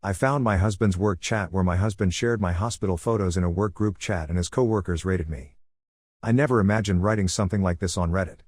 I found my husband's work chat where my husband shared my hospital photos in a work group chat and his coworkers rated me. I never imagined writing something like this on Reddit.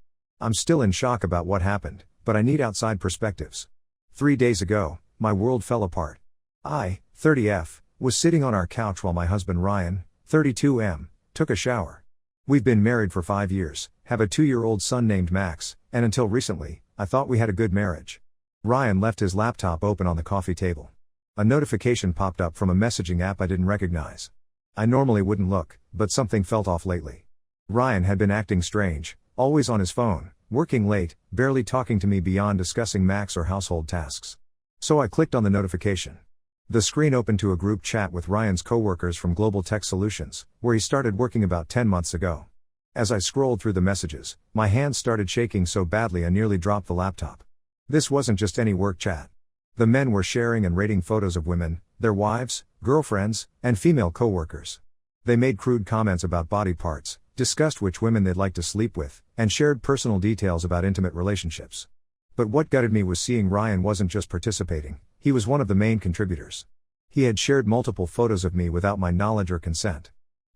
I'm still in shock about what happened, but I need outside perspectives. 3 days ago, my world fell apart. I, 30F, was sitting on our couch while my husband Ryan, 32M, took a shower. We've been married for 5 years, have a 2-year-old son named Max, and until recently, I thought we had a good marriage. Ryan left his laptop open on the coffee table. A notification popped up from a messaging app I didn't recognize. I normally wouldn't look, but something felt off lately. Ryan had been acting strange, always on his phone, working late, barely talking to me beyond discussing Max or household tasks. So I clicked on the notification. The screen opened to a group chat with Ryan's coworkers from Global Tech Solutions, where he started working about 10 months ago. As I scrolled through the messages, my hands started shaking so badly I nearly dropped the laptop. This wasn't just any work chat. The men were sharing and rating photos of women, their wives, girlfriends, and female coworkers. They made crude comments about body parts, discussed which women they'd like to sleep with, and shared personal details about intimate relationships. But what gutted me was seeing Ryan wasn't just participating, he was one of the main contributors. He had shared multiple photos of me without my knowledge or consent.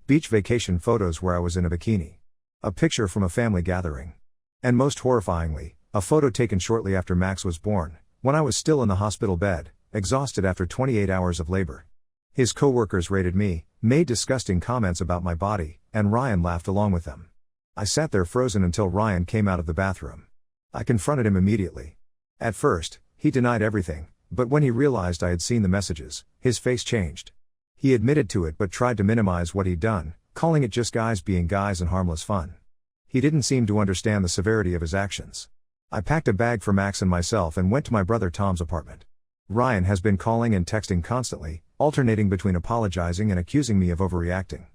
Beach vacation photos where I was in a bikini. A picture from a family gathering. And most horrifyingly, a photo taken shortly after Max was born, when I was still in the hospital bed, exhausted after 28 hours of labor. His coworkers rated me, made disgusting comments about my body, and Ryan laughed along with them. I sat there frozen until Ryan came out of the bathroom. I confronted him immediately. At first, he denied everything, but when he realized I had seen the messages, his face changed. He admitted to it but tried to minimize what he'd done, calling it just guys being guys and harmless fun. He didn't seem to understand the severity of his actions. I packed a bag for Max and myself and went to my brother Tom's apartment. Ryan has been calling and texting constantly, alternating between apologizing and accusing me of overreacting.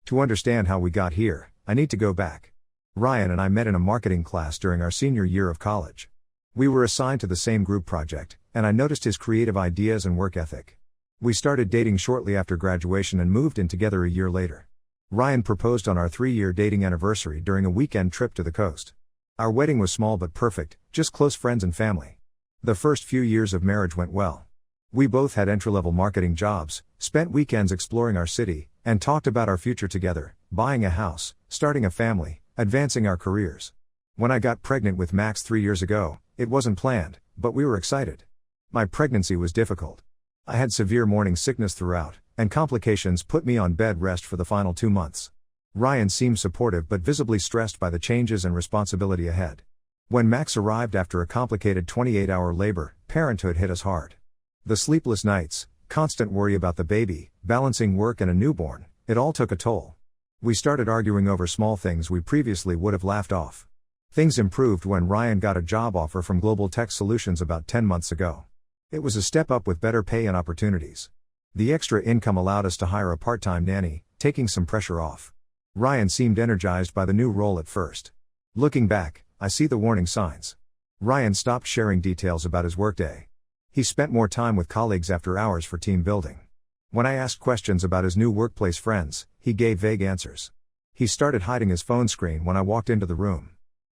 To understand how we got here, I need to go back. Ryan and I met in a marketing class during our senior year of college. We were assigned to the same group project, and I noticed his creative ideas and work ethic. We started dating shortly after graduation and moved in together a year later. Ryan proposed on our 3-year dating anniversary during a weekend trip to the coast. Our wedding was small but perfect, just close friends and family. The first few years of marriage went well. We both had entry-level marketing jobs, spent weekends exploring our city, and talked about our future together, buying a house, starting a family, advancing our careers. When I got pregnant with Max 3 years ago, it wasn't planned, but we were excited. My pregnancy was difficult. I had severe morning sickness throughout, and complications put me on bed rest for the final 2 months. Ryan seemed supportive but visibly stressed by the changes and responsibility ahead. When Max arrived after a complicated 28-hour labor, parenthood hit us hard. The sleepless nights, constant worry about the baby, balancing work and a newborn, it all took a toll. We started arguing over small things we previously would have laughed off. Things improved when Ryan got a job offer from Global Tech Solutions about 10 months ago. It was a step up with better pay and opportunities. The extra income allowed us to hire a part-time nanny, taking some pressure off. Ryan seemed energized by the new role at first. Looking back, I see the warning signs. Ryan stopped sharing details about his workday. He spent more time with colleagues after hours for team building. When I asked questions about his new workplace friends, he gave vague answers. He started hiding his phone screen when I walked into the room.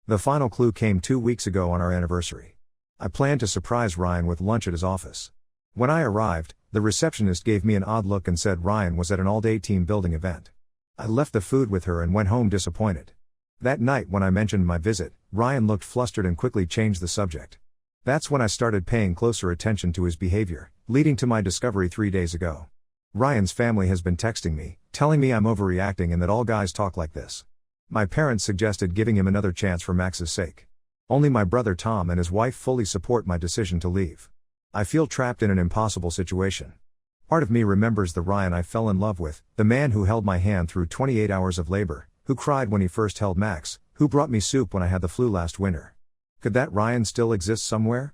The final clue came 2 weeks ago on our anniversary. I planned to surprise Ryan with lunch at his office. When I arrived, the receptionist gave me an odd look and said Ryan was at an all-day team building event. I left the food with her and went home disappointed. That night when I mentioned my visit, Ryan looked flustered and quickly changed the subject. That's when I started paying closer attention to his behavior, leading to my discovery 3 days ago. Ryan's family has been texting me, telling me I'm overreacting and that all guys talk like this. My parents suggested giving him another chance for Max's sake. Only my brother Tom and his wife fully support my decision to leave. I feel trapped in an impossible situation. Part of me remembers the Ryan I fell in love with, the man who held my hand through 28 hours of labor, who cried when he first held Max, who brought me soup when I had the flu last winter. Could that Ryan still exist somewhere?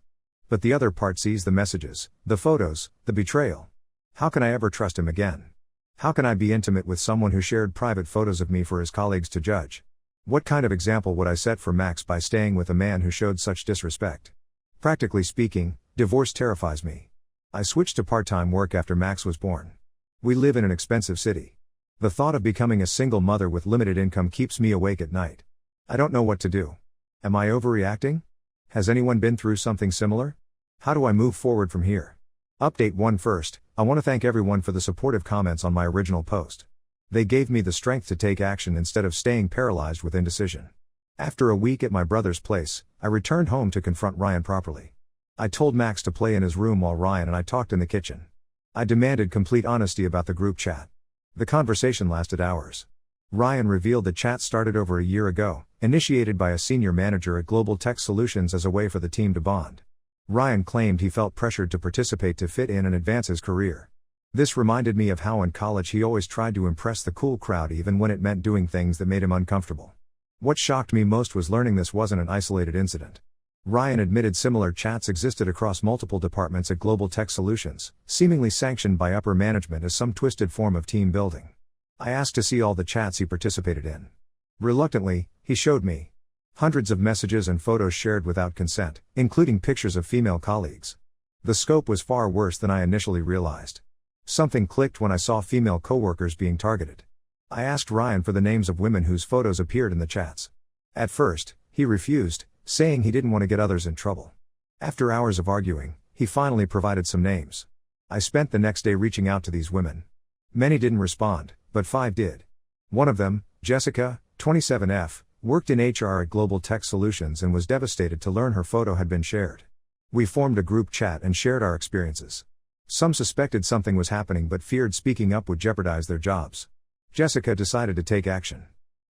But the other part sees the messages, the photos, the betrayal. How can I ever trust him again? How can I be intimate with someone who shared private photos of me for his colleagues to judge? What kind of example would I set for Max by staying with a man who showed such disrespect? Practically speaking, divorce terrifies me. I switched to part-time work after Max was born. We live in an expensive city. The thought of becoming a single mother with limited income keeps me awake at night. I don't know what to do. Am I overreacting? Has anyone been through something similar? How do I move forward from here? Update 1 First, I want to thank everyone for the supportive comments on my original post. They gave me the strength to take action instead of staying paralyzed with indecision. After a week at my brother's place, I returned home to confront Ryan properly. I told Max to play in his room while Ryan and I talked in the kitchen. I demanded complete honesty about the group chat. The conversation lasted hours. Ryan revealed the chat started over a year ago, initiated by a senior manager at Global Tech Solutions as a way for the team to bond. Ryan claimed he felt pressured to participate to fit in and advance his career. This reminded me of how in college he always tried to impress the cool crowd even when it meant doing things that made him uncomfortable. What shocked me most was learning this wasn't an isolated incident. Ryan admitted similar chats existed across multiple departments at Global Tech Solutions, seemingly sanctioned by upper management as some twisted form of team building. I asked to see all the chats he participated in. Reluctantly, he showed me. Hundreds of messages and photos shared without consent, including pictures of female colleagues. The scope was far worse than I initially realized. Something clicked when I saw female coworkers being targeted. I asked Ryan for the names of women whose photos appeared in the chats. At first, he refused, saying he didn't want to get others in trouble. After hours of arguing, he finally provided some names. I spent the next day reaching out to these women. Many didn't respond, but 5 did. One of them, Jessica, 27F, worked in HR at Global Tech Solutions and was devastated to learn her photo had been shared. We formed a group chat and shared our experiences. Some suspected something was happening but feared speaking up would jeopardize their jobs. Jessica decided to take action.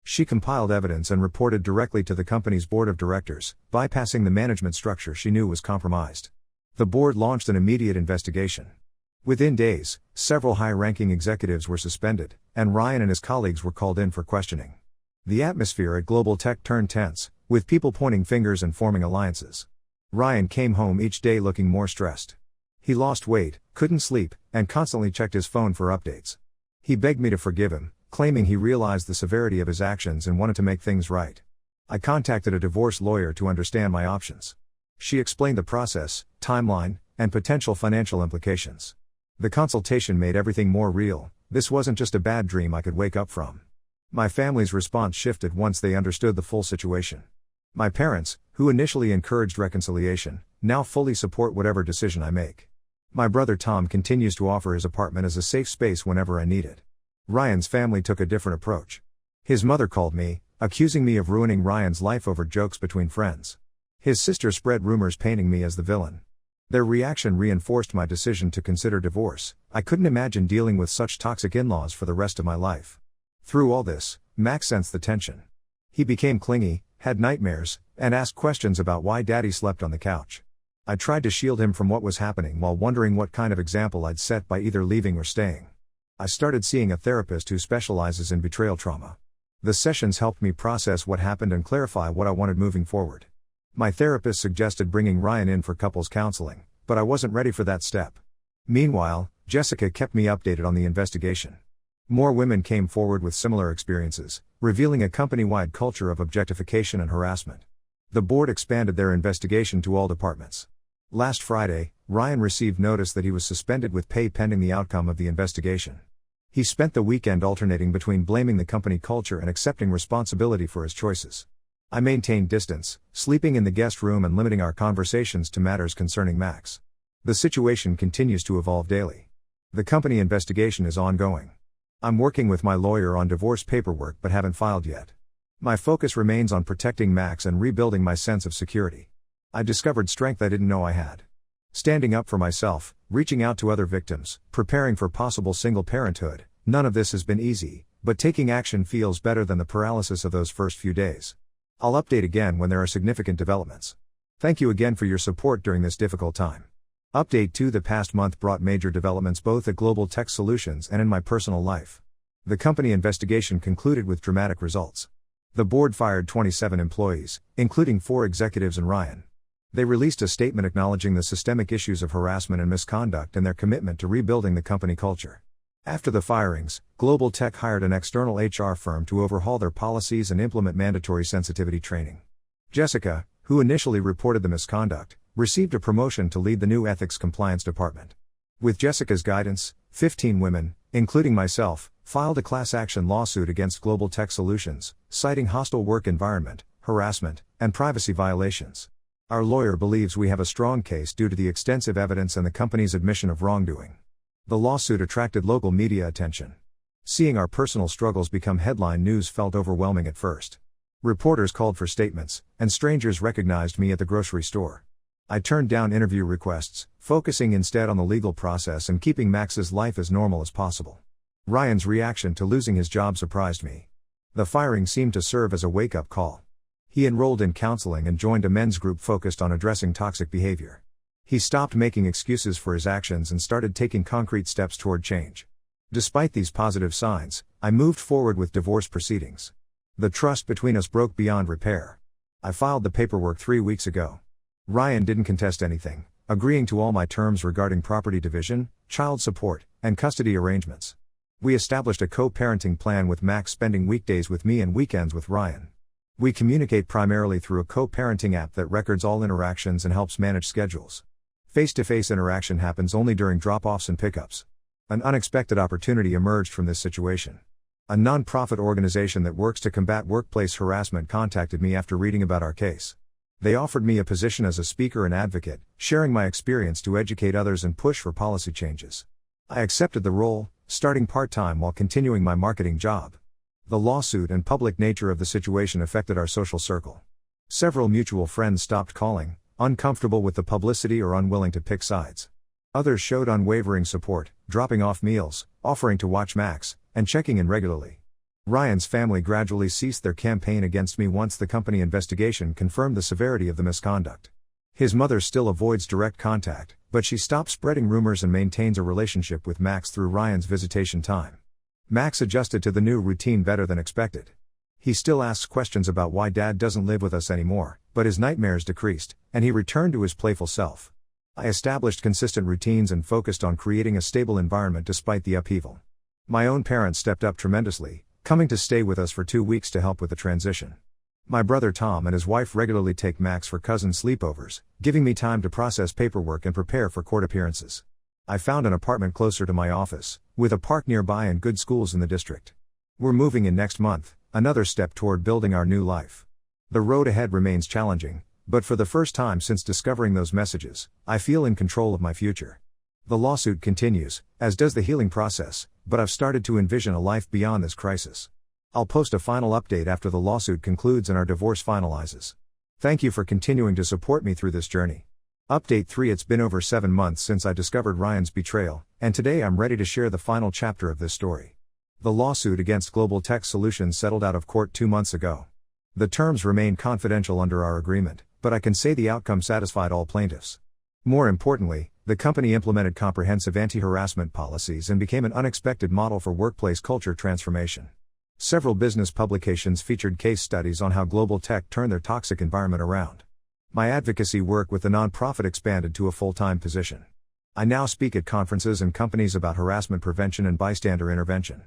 She compiled evidence and reported directly to the company's board of directors, bypassing the management structure she knew was compromised. The board launched an immediate investigation. Within days, several high-ranking executives were suspended, and Ryan and his colleagues were called in for questioning. The atmosphere at Global Tech turned tense, with people pointing fingers and forming alliances. Ryan came home each day looking more stressed. He lost weight, couldn't sleep, and constantly checked his phone for updates. He begged me to forgive him, claiming he realized the severity of his actions and wanted to make things right. I contacted a divorce lawyer to understand my options. She explained the process, timeline, and potential financial implications. The consultation made everything more real. This wasn't just a bad dream I could wake up from. My family's response shifted once they understood the full situation. My parents, who initially encouraged reconciliation, now fully support whatever decision I make. My brother Tom continues to offer his apartment as a safe space whenever I need it. Ryan's family took a different approach. His mother called me, accusing me of ruining Ryan's life over jokes between friends. His sister spread rumors painting me as the villain. Their reaction reinforced my decision to consider divorce. I couldn't imagine dealing with such toxic in-laws for the rest of my life. Through all this, Max sensed the tension. He became clingy, had nightmares, and asked questions about why Daddy slept on the couch. I tried to shield him from what was happening while wondering what kind of example I'd set by either leaving or staying. I started seeing a therapist who specializes in betrayal trauma. The sessions helped me process what happened and clarify what I wanted moving forward. My therapist suggested bringing Ryan in for couples counseling, but I wasn't ready for that step. Meanwhile, Jessica kept me updated on the investigation. More women came forward with similar experiences, revealing a company-wide culture of objectification and harassment. The board expanded their investigation to all departments. Last Friday, Ryan received notice that he was suspended with pay pending the outcome of the investigation. He spent the weekend alternating between blaming the company culture and accepting responsibility for his choices. I maintained distance, sleeping in the guest room and limiting our conversations to matters concerning Max. The situation continues to evolve daily. The company investigation is ongoing. I'm working with my lawyer on divorce paperwork but haven't filed yet. My focus remains on protecting Max and rebuilding my sense of security. I discovered strength I didn't know I had. Standing up for myself, reaching out to other victims, preparing for possible single parenthood. None of this has been easy, but taking action feels better than the paralysis of those first few days. I'll update again when there are significant developments. Thank you again for your support during this difficult time. Update 2: The past month brought major developments both at Global Tech Solutions and in my personal life. The company investigation concluded with dramatic results. The board fired 27 employees, including 4 executives and Ryan. They released a statement acknowledging the systemic issues of harassment and misconduct and their commitment to rebuilding the company culture. After the firings, Global Tech hired an external HR firm to overhaul their policies and implement mandatory sensitivity training. Jessica, who initially reported the misconduct, received a promotion to lead the new ethics compliance department. With Jessica's guidance, 15 women, including myself, filed a class action lawsuit against Global Tech Solutions, citing hostile work environment, harassment, and privacy violations. Our lawyer believes we have a strong case due to the extensive evidence and the company's admission of wrongdoing. The lawsuit attracted local media attention. Seeing our personal struggles become headline news felt overwhelming at first. Reporters called for statements, and strangers recognized me at the grocery store. I turned down interview requests, focusing instead on the legal process and keeping Max's life as normal as possible. Ryan's reaction to losing his job surprised me. The firing seemed to serve as a wake-up call. He enrolled in counseling and joined a men's group focused on addressing toxic behavior. He stopped making excuses for his actions and started taking concrete steps toward change. Despite these positive signs, I moved forward with divorce proceedings. The trust between us broke beyond repair. I filed the paperwork 3 weeks ago. Ryan didn't contest anything, agreeing to all my terms regarding property division, child support, and custody arrangements. We established a co-parenting plan with Max spending weekdays with me and weekends with Ryan. We communicate primarily through a co-parenting app that records all interactions and helps manage schedules. Face-to-face interaction happens only during drop-offs and pickups. An unexpected opportunity emerged from this situation. A non-profit organization that works to combat workplace harassment contacted me after reading about our case. They offered me a position as a speaker and advocate, sharing my experience to educate others and push for policy changes. I accepted the role, starting part-time while continuing my marketing job. The lawsuit and public nature of the situation affected our social circle. Several mutual friends stopped calling, uncomfortable with the publicity or unwilling to pick sides. Others showed unwavering support, dropping off meals, offering to watch Max, and checking in regularly. Ryan's family gradually ceased their campaign against me once the company investigation confirmed the severity of the misconduct. His mother still avoids direct contact, but she stopped spreading rumors and maintains a relationship with Max through Ryan's visitation time. Max adjusted to the new routine better than expected. He still asks questions about why Dad doesn't live with us anymore, but his nightmares decreased, and he returned to his playful self. I established consistent routines and focused on creating a stable environment despite the upheaval. My own parents stepped up tremendously, coming to stay with us for 2 weeks to help with the transition. My brother Tom and his wife regularly take Max for cousin sleepovers, giving me time to process paperwork and prepare for court appearances. I found an apartment closer to my office, with a park nearby and good schools in the district. We're moving in next month, another step toward building our new life. The road ahead remains challenging, but for the first time since discovering those messages, I feel in control of my future. The lawsuit continues, as does the healing process, but I've started to envision a life beyond this crisis. I'll post a final update after the lawsuit concludes and our divorce finalizes. Thank you for continuing to support me through this journey. Update 3: It's been over 7 months since I discovered Ryan's betrayal, and today I'm ready to share the final chapter of this story. The lawsuit against Global Tech Solutions settled out of court 2 months ago. The terms remain confidential under our agreement, but I can say the outcome satisfied all plaintiffs. More importantly, the company implemented comprehensive anti-harassment policies and became an unexpected model for workplace culture transformation. Several business publications featured case studies on how global tech turned their toxic environment around. My advocacy work with the nonprofit expanded to a full-time position. I now speak at conferences and companies about harassment prevention and bystander intervention.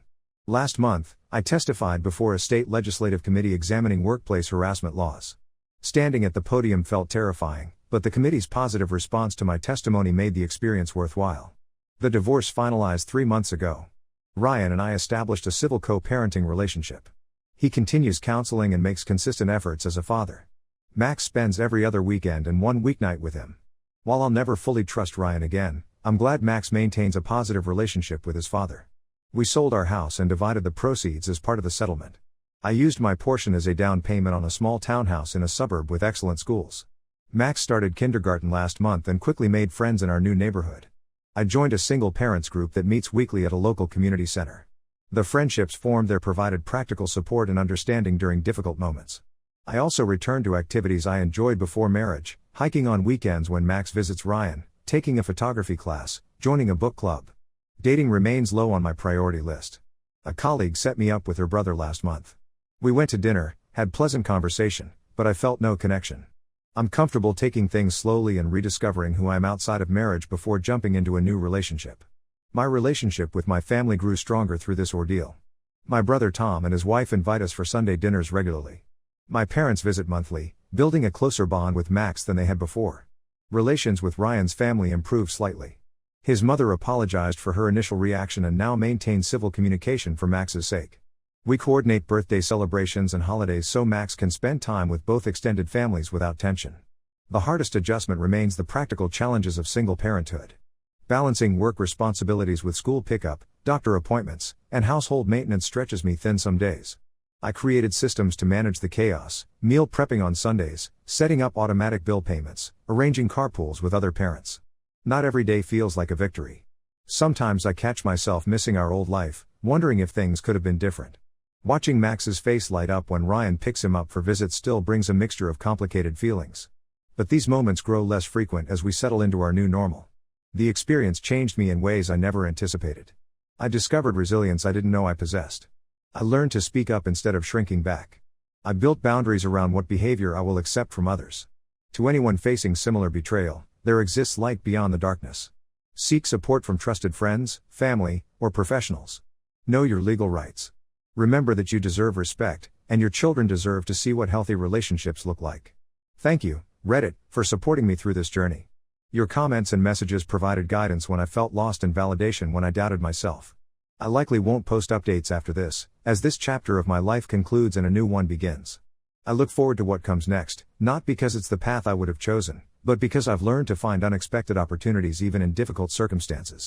Last month, I testified before a state legislative committee examining workplace harassment laws. Standing at the podium felt terrifying, but the committee's positive response to my testimony made the experience worthwhile. The divorce finalized 3 months ago. Ryan and I established a civil co-parenting relationship. He continues counseling and makes consistent efforts as a father. Max spends every other weekend and 1 weeknight with him. While I'll never fully trust Ryan again, I'm glad Max maintains a positive relationship with his father. We sold our house and divided the proceeds as part of the settlement. I used my portion as a down payment on a small townhouse in a suburb with excellent schools. Max started kindergarten last month and quickly made friends in our new neighborhood. I joined a single parents group that meets weekly at a local community center. The friendships formed there provided practical support and understanding during difficult moments. I also returned to activities I enjoyed before marriage, hiking on weekends when Max visits Ryan, taking a photography class, joining a book club. Dating remains low on my priority list. A colleague set me up with her brother last month. We went to dinner, had pleasant conversation, but I felt no connection. I'm comfortable taking things slowly and rediscovering who I am outside of marriage before jumping into a new relationship. My relationship with my family grew stronger through this ordeal. My brother Tom and his wife invite us for Sunday dinners regularly. My parents visit monthly, building a closer bond with Max than they had before. Relations with Ryan's family improved slightly. His mother apologized for her initial reaction and now maintains civil communication for Max's sake. We coordinate birthday celebrations and holidays so Max can spend time with both extended families without tension. The hardest adjustment remains the practical challenges of single parenthood. Balancing work responsibilities with school pickup, doctor appointments, and household maintenance stretches me thin some days. I created systems to manage the chaos, meal prepping on Sundays, setting up automatic bill payments, arranging carpools with other parents. Not every day feels like a victory. Sometimes I catch myself missing our old life, wondering if things could have been different. Watching Max's face light up when Ryan picks him up for visits still brings a mixture of complicated feelings. But these moments grow less frequent as we settle into our new normal. The experience changed me in ways I never anticipated. I discovered resilience I didn't know I possessed. I learned to speak up instead of shrinking back. I built boundaries around what behavior I will accept from others. To anyone facing similar betrayal, there exists light beyond the darkness. Seek support from trusted friends, family, or professionals. Know your legal rights. Remember that you deserve respect, and your children deserve to see what healthy relationships look like. Thank you, Reddit, for supporting me through this journey. Your comments and messages provided guidance when I felt lost and validation when I doubted myself. I likely won't post updates after this, as this chapter of my life concludes and a new one begins. I look forward to what comes next, not because it's the path I would have chosen, but because I've learned to find unexpected opportunities even in difficult circumstances.